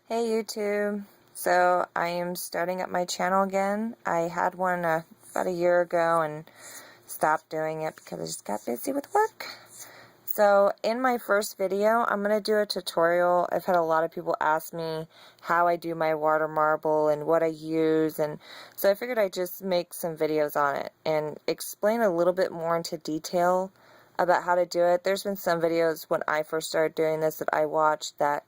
Hey YouTube, so I am starting up my channel again. I had one about a year ago and stopped doing it because I just got busy with work. So in my first video, I'm going to do a tutorial. I've had a lot of people ask me how I do my water marble and what I use, and so I figured I'd just make some videos on it and explain a little bit more into detail about how to do it. There's been some videos when I first started doing this that I watched that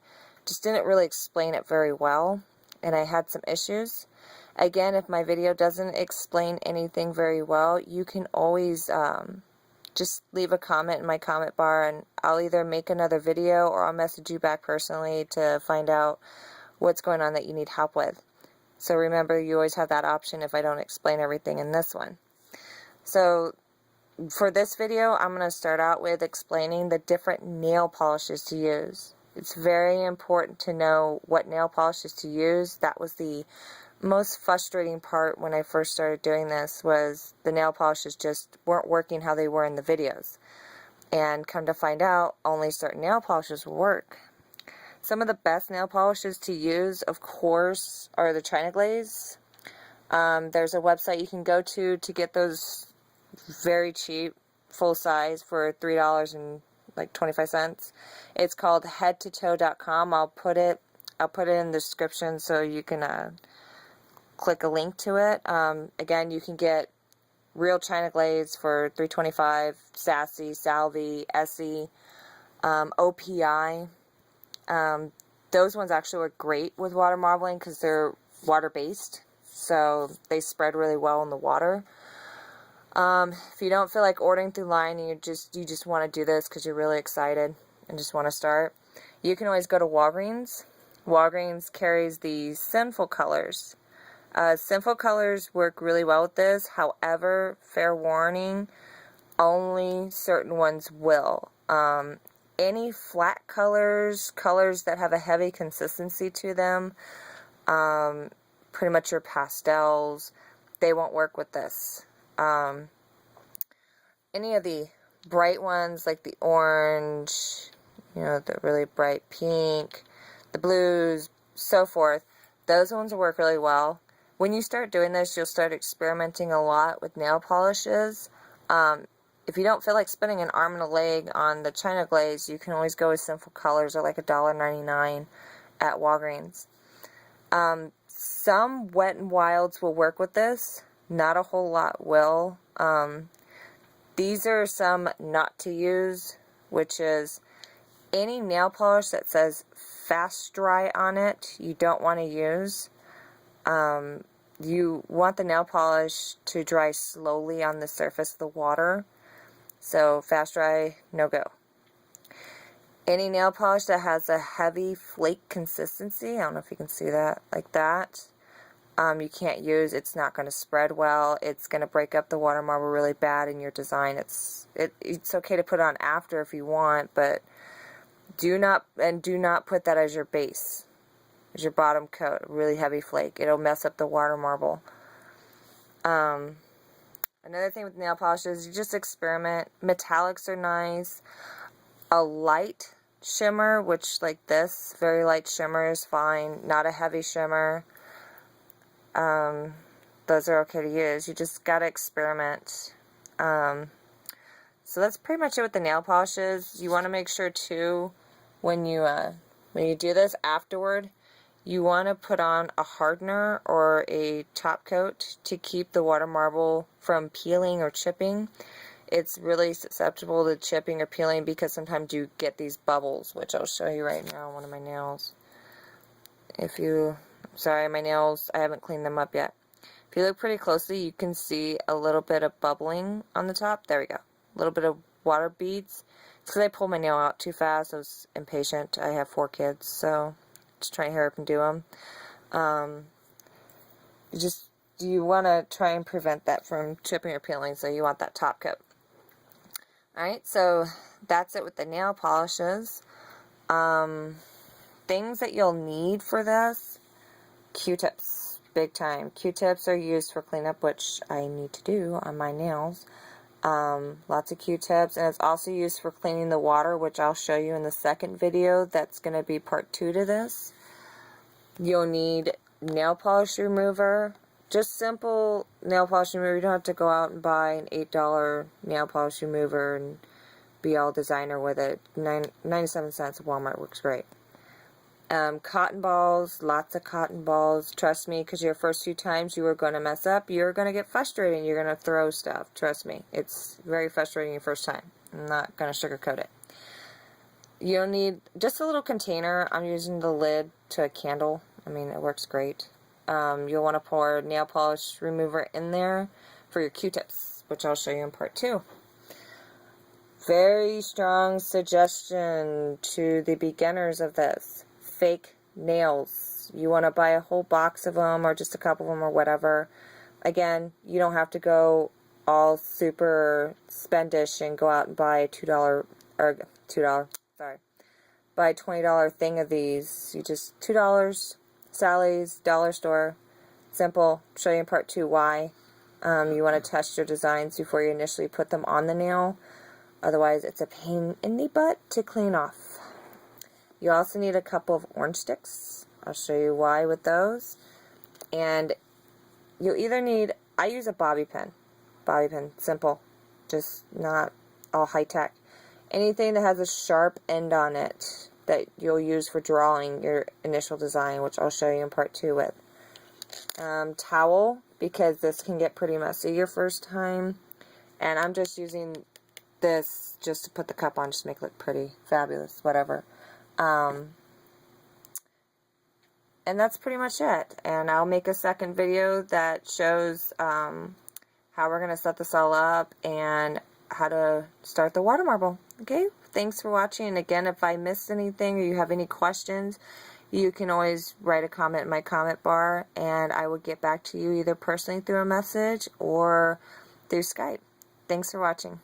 just didn't really explain it very well, and I had some issues. Again, if my video doesn't explain anything very well, you can always just leave a comment in my comment bar, and I'll either make another video or I'll message you back personally to find out what's going on that you need help with. So remember, you always have that option if I don't explain everything in this one. So for this video, I'm going to start out with explaining the different nail polishes to use. It's very important to know what nail polishes to use. That was the most frustrating part when I first started doing this, was the nail polishes just weren't working how they were in the videos. And come to find out, only certain nail polishes will work. Some of the best nail polishes to use, of course, are the China Glaze. There's a website you can go to get those very cheap, full size, for $3.25. It's called headtotoe.com. I'll put it in the description so you can click a link to it. Again, you can get real China Glaze for $3.25, Sassy, Salvi, Essie, OPI. Those ones actually work great with water marbling because they're water-based, so they spread really well in the water. If you don't feel like ordering through line and you just want to do this because you're really excited and just want to start, you can always go to Walgreens. Walgreens carries the Sinful colors. Sinful colors work really well with this. However, fair warning, only certain ones will. Any flat colors that have a heavy consistency to them, pretty much your pastels, they won't work with this. Any of the bright ones like the orange, the really bright pink, the blues, so forth, those ones will work really well. When you start doing this, you'll start experimenting a lot with nail polishes. If you don't feel like spending an arm and a leg on the China Glaze, you can always go with Sinful colors, or like $1.99 at Walgreens. Some Wet n Wilds will work with this. Not a whole lot will. These are some not to use, which is any nail polish that says fast dry on it, you don't want to use. You want the nail polish to dry slowly on the surface of the water. So fast dry, no go. Any nail polish that has a heavy flake consistency, I don't know if you can see that, like that, you can't use. It's not going to spread well. It's going to break up the water marble really bad in your design. It's okay to put on after if you want, but do not put that as your base, as your bottom coat. Really heavy flake. It'll mess up the water marble. Another thing with nail polishes, you just experiment. Metallics are nice. A light shimmer, which like this, very light shimmer is fine. Not a heavy shimmer. Those are okay to use. You just gotta experiment. So that's pretty much it with the nail polishes. You want to make sure too, when you do this afterward, you want to put on a hardener or a top coat to keep the water marble from peeling or chipping. It's really susceptible to chipping or peeling because sometimes you get these bubbles, which I'll show you right now on one of my nails. Sorry, my nails, I haven't cleaned them up yet. If you look pretty closely, you can see a little bit of bubbling on the top. There we go. A little bit of water beads. It's because I pulled my nail out too fast. I was impatient. I have 4 kids, so just trying to hurry up and do them. You want to try and prevent that from chipping or peeling, so you want that top coat. Alright, so that's it with the nail polishes. Things that you'll need for this: Q-tips, big time. Q-tips are used for cleanup, which I need to do on my nails. Lots of Q-tips, and it's also used for cleaning the water, which I'll show you in the second video. That's going to be part 2 to this. You'll need nail polish remover. Just simple nail polish remover. You don't have to go out and buy an $8 nail polish remover and be all designer with it. 97 cents at Walmart works great. Cotton balls, lots of cotton balls. Trust me, because your first few times you are going to mess up. You're going to get frustrated and you're going to throw stuff. Trust me. It's very frustrating your first time. I'm not going to sugarcoat it. You'll need just a little container. I'm using the lid to a candle. I mean, it works great. You'll want to pour nail polish remover in there for your Q-tips, which I'll show you in part 2. Very strong suggestion to the beginners of this. Fake nails. You want to buy a whole box of them or just a couple of them or whatever. Again, you don't have to go all super spendish and go out and buy a buy a $20 thing of these. You just $2, Sally's, dollar store. Simple. Show you in part 2 why. You want to test your designs before you initially put them on the nail. Otherwise, it's a pain in the butt to clean off. You also need a couple of orange sticks. I'll show you why with those. And you'll either need, I use a bobby pin. Bobby pin, simple. Just not all high-tech. Anything that has a sharp end on it that you'll use for drawing your initial design, which I'll show you in part 2 with. Towel, because this can get pretty messy your first time. And I'm just using this just to put the cup on, just to make it look pretty, fabulous, whatever. And that's pretty much it. And I'll make a second video that shows how we're going to set this all up and how to start the water marble. Okay, thanks for watching. And again, if I missed anything or you have any questions, you can always write a comment in my comment bar and I will get back to you either personally through a message or through Skype. Thanks for watching.